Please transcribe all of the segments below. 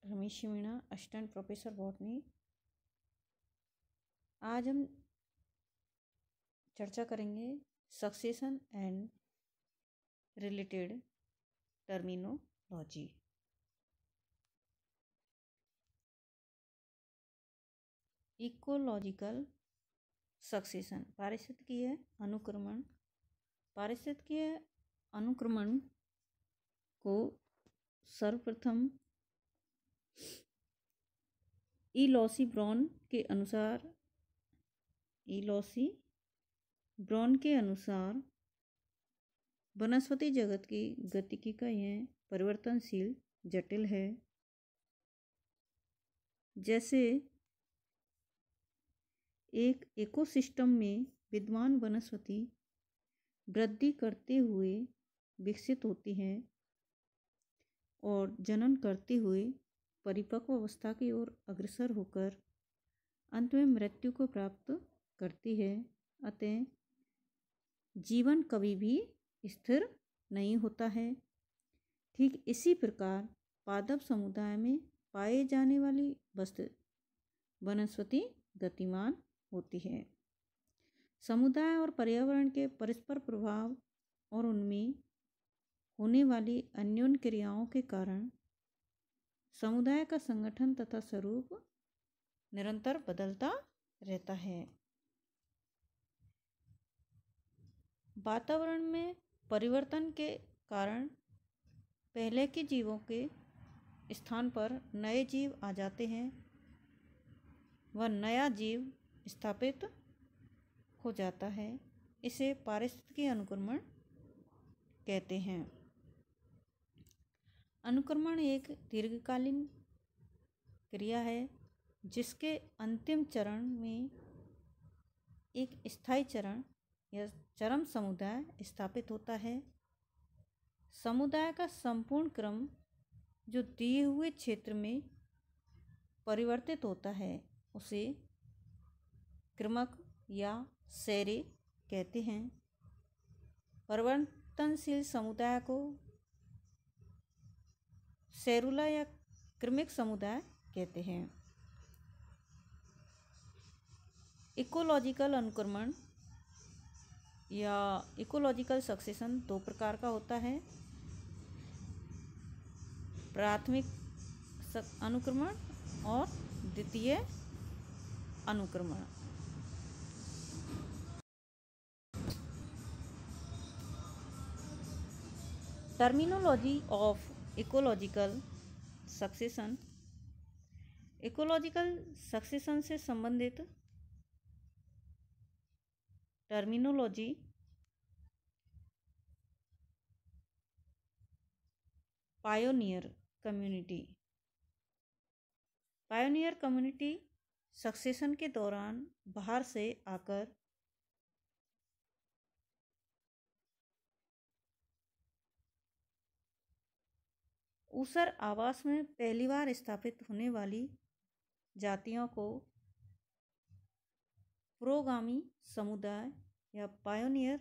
Ramesh Meena, assistant professor botany. आज हम चर्चा करेंगे succession and related terminology. Ecological succession, पारिस्थितिकीय अनुक्रमण। पारिस्थितिकीय अनुक्रमण को सर्वप्रथम लॉसी ब्राउन के अनुसार वनस्पति जगत की गतिकी का यह परिवर्तनशील जटिल है। जैसे एक इकोसिस्टम में विद्यमान वनस्पति वृद्धि करते हुए विकसित होती है और जनन करते हुए परिपक्व अवस्था की ओर अग्रसर होकर अंत में मृत्यु को प्राप्त करती है। अतः जीवन कभी भी स्थिर नहीं होता है। ठीक इसी प्रकार पादप समुदाय में पाए जाने वाली वनस्पति गतिमान होती है। समुदाय और पर्यावरण के परस्पर प्रभाव और उनमें होने वाली अन्योन्य क्रियाओं के कारण समुदाय का संगठन तथा स्वरूप निरंतर बदलता रहता है। वातावरण में परिवर्तन के कारण पहले के जीवों के स्थान पर नए जीव आ जाते हैं व नया जीव स्थापित हो जाता है। इसे पारिस्थितिकीय अनुक्रमण कहते हैं। अनुक्रमण एक दीर्घकालीन क्रिया है जिसके अंतिम चरण में एक स्थायी चरण या चरम समुदाय स्थापित होता है। समुदाय का संपूर्ण क्रम जो दिए हुए क्षेत्र में परिवर्तित होता है उसे क्रमक या सेरे कहते हैं। परिवर्तनशील समुदाय को सेरुला या क्रमिक समुदाय कहते हैं। इकोलॉजिकल अनुक्रमण या इकोलॉजिकल सक्सेशन दो प्रकार का होता है। प्राथमिक अनुक्रमण और द्वितीय अनुक्रमण। Terminology of ecological succession. Ecological succession से संबंधित terminology pioneer community. Pioneer community succession के दौरान बाहर से आकर ऊसर आवास में पहली बार स्थापित होने वाली जातियों को पुरोगामी समुदाय या पायोनियर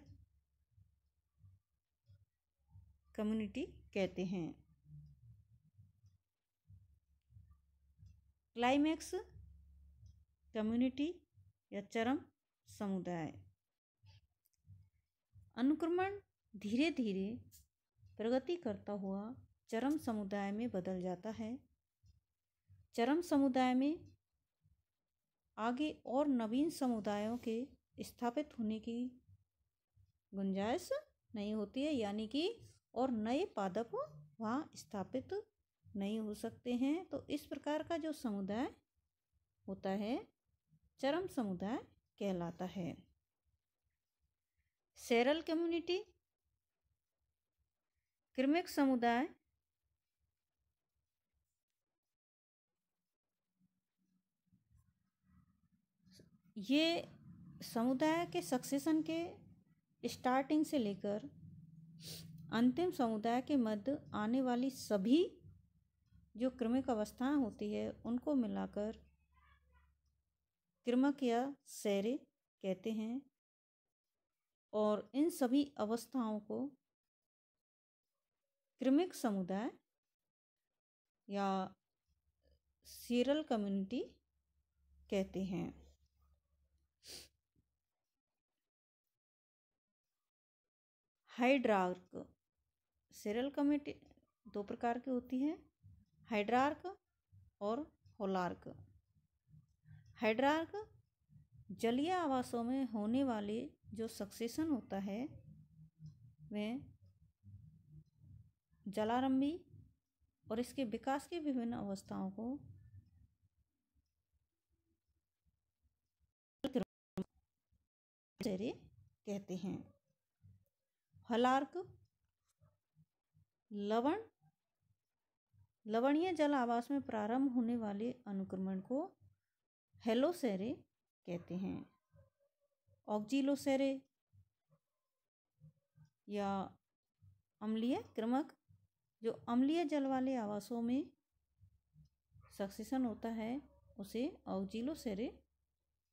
कम्युनिटी कहते हैं। क्लाइमैक्स कम्युनिटी या चरम समुदाय। अनुक्रमण धीरे धीरे प्रगति करता हुआ चरम समुदाय में बदल जाता है। चरम समुदाय में आगे और नवीन समुदायों के स्थापित होने की गुंजाइश नहीं होती है, यानी कि और नए पादप वहाँ स्थापित नहीं हो सकते हैं। तो इस प्रकार का जो समुदाय होता है चरम समुदाय कहलाता है। सेरल कम्युनिटी, क्रमिक समुदाय ये समुदाय के सक्सेशन के स्टार्टिंग से लेकर अंतिम समुदाय के मध्य आने वाली सभी जो क्रमिक अवस्थाएं होती है उनको मिलाकर क्रमक या सेरे कहते हैं। और इन सभी अवस्थाओं को क्रमिक समुदाय या सीरल कम्युनिटी कहते हैं। हाइड्रार्क सीरल कम्युनिटी दो प्रकार की होती है, हाइड्रार्क और होलार्क। हाइड्रार्क जलीय आवासों में होने वाले जो सक्सेशन होता है वह जलारंभी और इसके विकास की विभिन्न अवस्थाओं को कहते हैं। होलार्क लवणीय जल आवास में प्रारंभ होने वाले अनुक्रमण को हेलोसेरे कहते हैं। ऑक्जिलोसेरे या अम्लीय क्रमक जो अम्लीय जल वाले आवासों में सक्सेशन होता है उसे ऑक्जिलोसेरे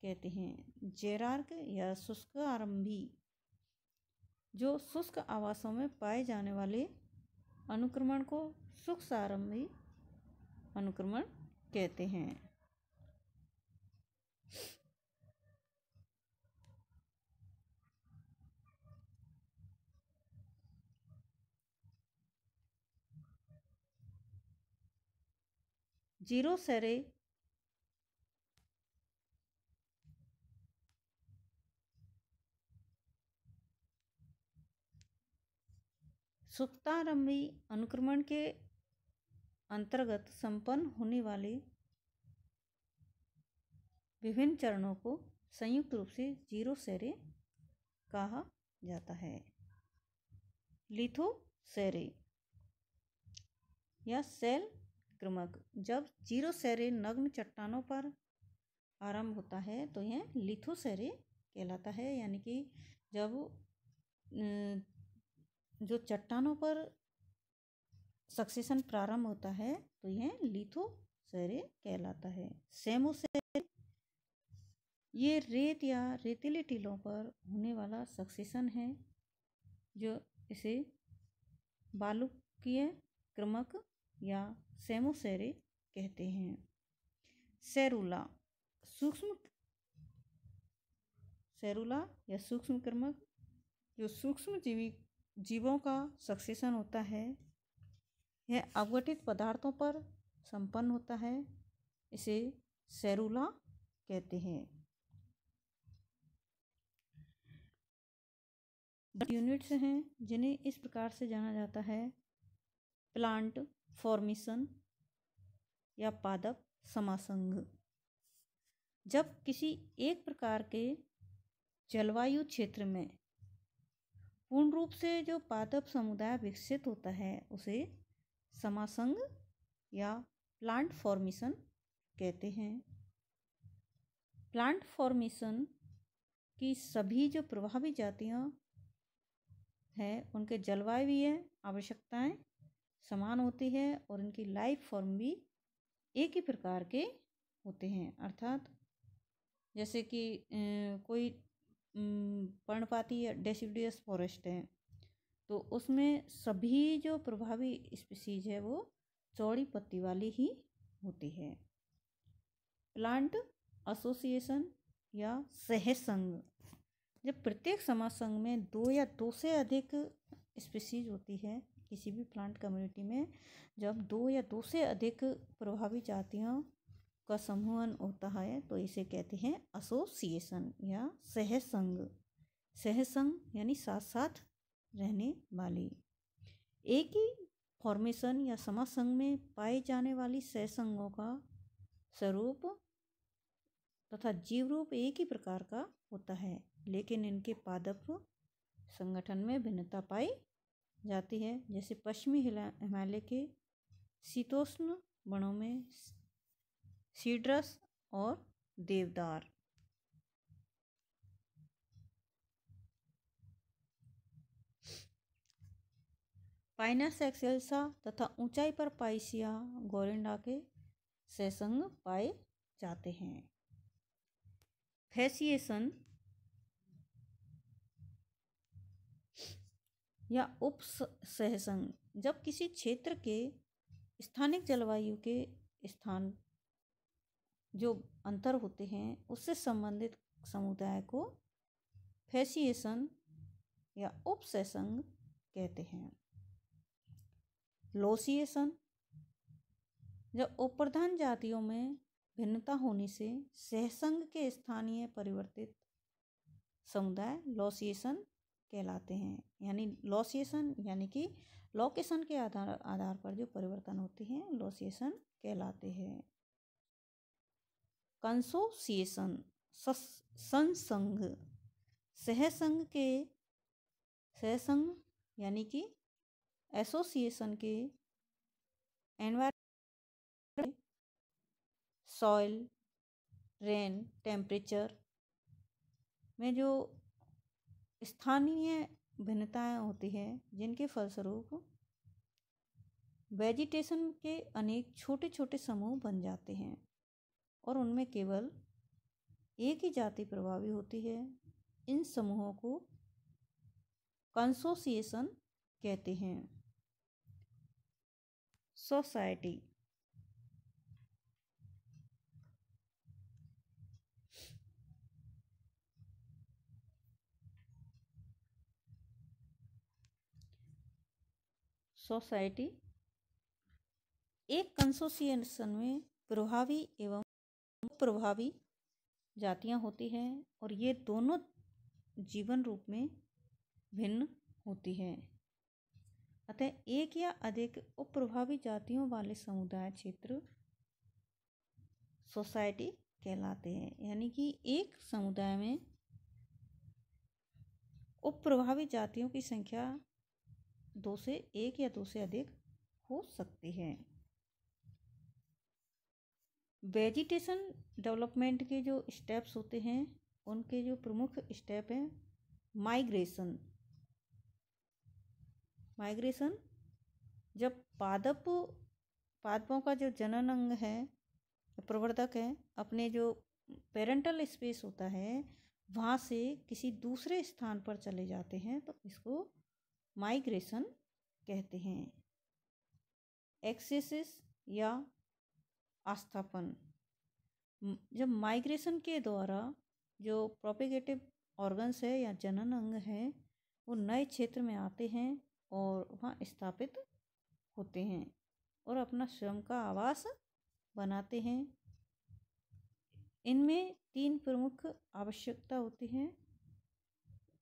कहते हैं। जेरार्क या शुष्क आरंभी जो शुष्क आवासों में पाए जाने वाले अनुक्रमण को शुष्क आरंभी अनुक्रमण कहते हैं। जीरोसेरे सुप्तारंभी अनुक्रमण के अंतर्गत संपन्न होने वाले विभिन्न चरणों को संयुक्त रूप से जीरोसेरे कहा जाता है। लिथोसेरे या सेल क्रमक जब जीरोसेरे नग्न चट्टानों पर आरंभ होता है तो यह लिथोसेरे कहलाता है, यानी कि जब जो चट्टानों पर सक्सेशन प्रारंभ होता है तो यह लिथोसेरे कहलाता है। सेमोसेरे ये रेत या रेतीले टीलों पर होने वाला सक्सेशन है जो इसे बालुकीय क्रमक या सेमोसेरे कहते हैं। सेरुला या सूक्ष्म क्रमक जो सूक्ष्म जीवों का सक्सेशन होता है यह अवगठित पदार्थों पर संपन्न होता है, इसे सेरुला कहते हैं। यूनिट्स हैं जिन्हें इस प्रकार से जाना जाता है। प्लांट फॉर्मेशन या पादप समासंग जब किसी एक प्रकार के जलवायु क्षेत्र में पूर्ण रूप से जो पादप समुदाय विकसित होता है उसे समासंग या प्लांट फॉर्मेशन कहते हैं। प्लांट फॉर्मेशन की सभी जो प्रभावी जातियां हैं उनके जलवायुवीय आवश्यकताएं समान होती है और उनकी लाइफ फॉर्म भी एक ही प्रकार के होते हैं। अर्थात जैसे कि कोई पर्णपाती या डेसिडुअस फॉरेस्ट है तो उसमें सभी जो प्रभावी स्पीसीज है वो चौड़ी पत्ती वाली ही होती है। प्लांट एसोसिएशन या सहसंग जब प्रत्येक समासंग में दो या दो से अधिक स्पीसीज होती है, किसी भी प्लांट कम्युनिटी में जब दो या दो से अधिक प्रभावी जातियों का समूहन होता है तो इसे कहते हैं एसोसिएशन या सहसंग। सहसंग यानी साथ साथ रहने वाली। एक ही फॉर्मेशन या समासंग में पाए जाने वाली सहसंगों का स्वरूप तथा जीव रूप एक ही प्रकार का होता है, लेकिन इनके पादप संगठन में भिन्नता पाई जाती है। जैसे पश्चिमी हिमालय के शीतोष्ण वनों में सीड्रस और देवदार। पाइनस एक्सेल्सा तथा ऊंचाई पर पाइसिया गोरिंडा के सहसंग पाए जाते हैं। फैसिएशन या उप सहसंग जब किसी क्षेत्र के स्थानिक जलवायु के स्थान जो अंतर होते हैं उससे संबंधित समुदाय को फैसिएशन या उपसंघ कहते हैं। लोसिएशन, जब उपप्रधान जातियों में भिन्नता होने से सहसंघ के स्थानीय परिवर्तित समुदाय लोसिएशन कहलाते हैं। यानी लोसिएशन यानी कि लोकेशन के आधार पर जो परिवर्तन होते हैं लोसिएशन कहलाते हैं। कंसोसिएशन, संसंघ, सहसंघ यानी कि एसोसिएशन के एनवायरमेंट, सॉइल, रेन, टेम्परेचर में जो स्थानीय भिन्नताएं होती हैं जिनके फलस्वरूप वेजिटेशन के अनेक छोटे छोटे समूह बन जाते हैं और उनमें केवल एक ही जाति प्रभावी होती है। इन समूहों को कंसोसिएशन कहते हैं। सोसाइटी, सोसाइटी एक कंसोसिएशन में प्रभावी एवं अप्रभावी जातियां होती हैं और ये दोनों जीवन रूप में भिन्न होती हैं। अतः एक या अधिक अप्रभावी जातियों वाले समुदाय क्षेत्र सोसाइटी कहलाते हैं। यानी कि एक समुदाय में अप्रभावी जातियों की संख्या 2 से 1 या 2 से अधिक हो सकती है। वेजिटेशन डेवलपमेंट के जो स्टेप्स होते हैं उनके जो प्रमुख स्टेप हैं माइग्रेशन। जब पादपों का जो जनन अंग है, प्रवर्धक है, अपने जो पेरेंटल स्पेस होता है वहाँ से किसी दूसरे स्थान पर चले जाते हैं तो इसको माइग्रेशन कहते हैं। एक्सेसिस या आस्थापन, जब माइग्रेशन के द्वारा जो प्रोपेगेटिव ऑर्गन्स है या जनन अंग है वो नए क्षेत्र में आते हैं और वहाँ स्थापित होते हैं और अपना स्वयं का आवास बनाते हैं। इनमें 3 प्रमुख आवश्यकता होती हैं।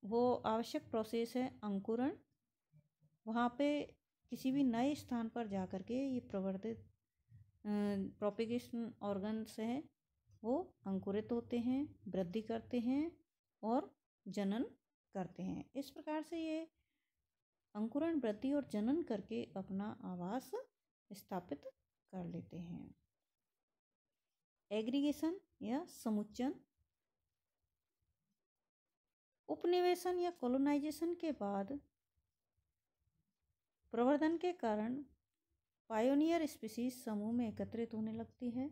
वो आवश्यक प्रोसेस है अंकुरण, वहाँ पे किसी भी नए स्थान पर जा कर के ये प्रवर्धित प्रोपेगेशन ऑर्गन्स हैं वो अंकुरित होते हैं, वृद्धि करते हैं और जनन करते हैं। इस प्रकार से ये अंकुरण, वृद्धि और जनन करके अपना आवास स्थापित कर लेते हैं। एग्रीगेशन या समुच्चन, उपनिवेशन या कॉलोनाइजेशन के बाद प्रवर्धन के कारण पायोनियर स्पीशीज समूह में एकत्रित होने लगती है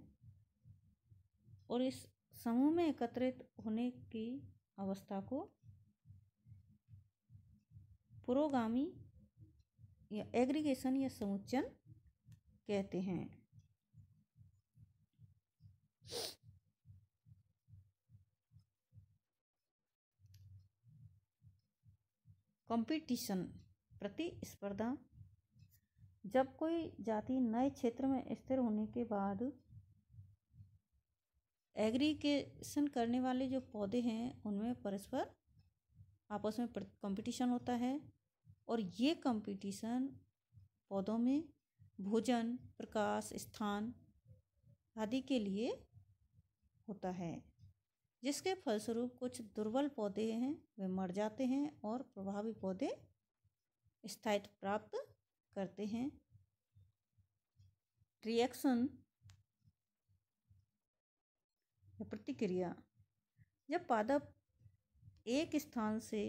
और इस समूह में एकत्रित होने की अवस्था को पुरोगामी या एग्रीगेशन या समुच्चन कहते हैं। कंपटीशन, प्रतिस्पर्धा, जब कोई जाति नए क्षेत्र में स्थिर होने के बाद एग्रीगेशन करने वाले जो पौधे हैं उनमें परस्पर आपस में कंपटीशन होता है और ये कंपटीशन पौधों में भोजन, प्रकाश, स्थान आदि के लिए होता है, जिसके फलस्वरूप कुछ दुर्बल पौधे हैं वे मर जाते हैं और प्रभावी पौधे स्थायित्व प्राप्त करते हैं। रिएक्शन या प्रतिक्रिया, जब पादप एक स्थान से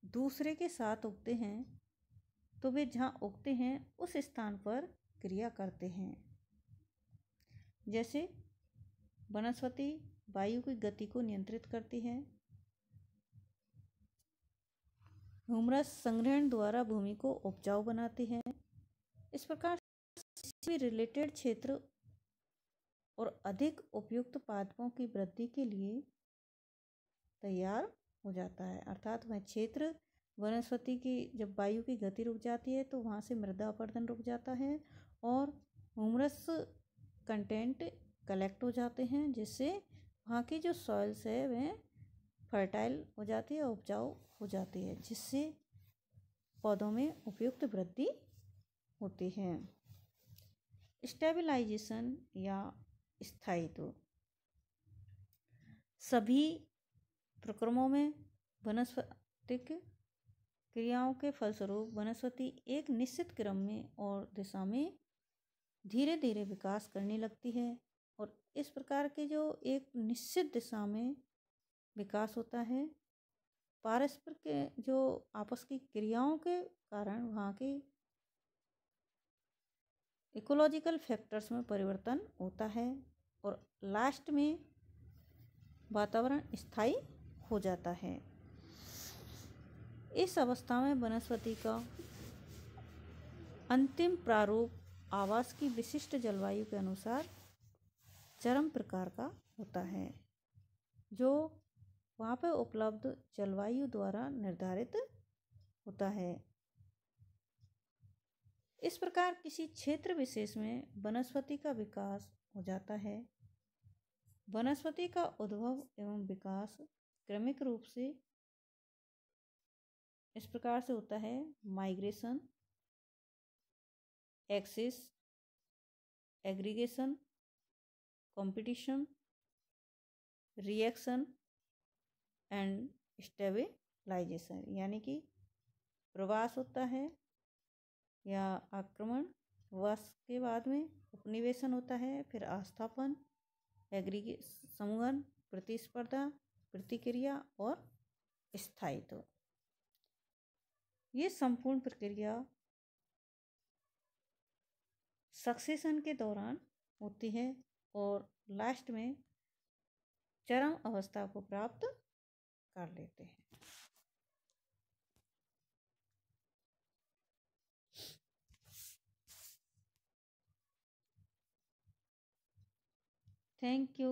दूसरे के साथ उगते हैं तो वे जहाँ उगते हैं उस स्थान पर क्रिया करते हैं। जैसे वनस्पति वायु की गति को नियंत्रित करती है, ह्यूमरस संग्रहण द्वारा भूमि को उपजाऊ बनाती है। इस प्रकार भी रिलेटेड क्षेत्र और अधिक उपयुक्त पादपों की वृद्धि के लिए तैयार हो जाता है। अर्थात वह क्षेत्र वनस्पति की जब वायु की गति रुक जाती है तो वहाँ से मृदा अपरदन रुक जाता है और ह्यूमरस कंटेंट कलेक्ट हो जाते हैं, जिससे वहाँ की जो सॉइल्स है वह फर्टाइल हो जाती है, उपजाऊ हो जाती है, जिससे पौधों में उपयुक्त वृद्धि होती है। स्टेबलाइजेशन या स्थायित्व सभी प्रक्रमों में वनस्पतिक क्रियाओं के फलस्वरूप वनस्पति एक निश्चित क्रम में और दिशा में धीरे धीरे विकास करने लगती है और इस प्रकार के जो एक निश्चित दिशा में विकास होता है, पारस्पर के जो आपस की क्रियाओं के कारण वहाँ की इकोलॉजिकल फैक्टर्स में परिवर्तन होता है और लास्ट में वातावरण स्थायी हो जाता है। इस अवस्था में वनस्पति का अंतिम प्रारूप आवास की विशिष्ट जलवायु के अनुसार चरम प्रकार का होता है, जो वहाँ पर उपलब्ध जलवायु द्वारा निर्धारित होता है। इस प्रकार किसी क्षेत्र विशेष में वनस्पति का विकास हो जाता है। वनस्पति का उद्भव एवं विकास क्रमिक रूप से इस प्रकार से होता है: migration, ecesis, aggregation, competition, reaction and stabilisation. यानी कि प्रवास होता है या आक्रमण, प्रवास के बाद में उपनिवेशन होता है, फिर आस्थापन, समूहन, प्रतिस्पर्धा, प्रतिक्रिया और स्थायित्व। ये संपूर्ण प्रक्रिया सक्सेशन के दौरान होती है और लास्ट में चरम अवस्था को प्राप्त कर लेते हैं। Thank you.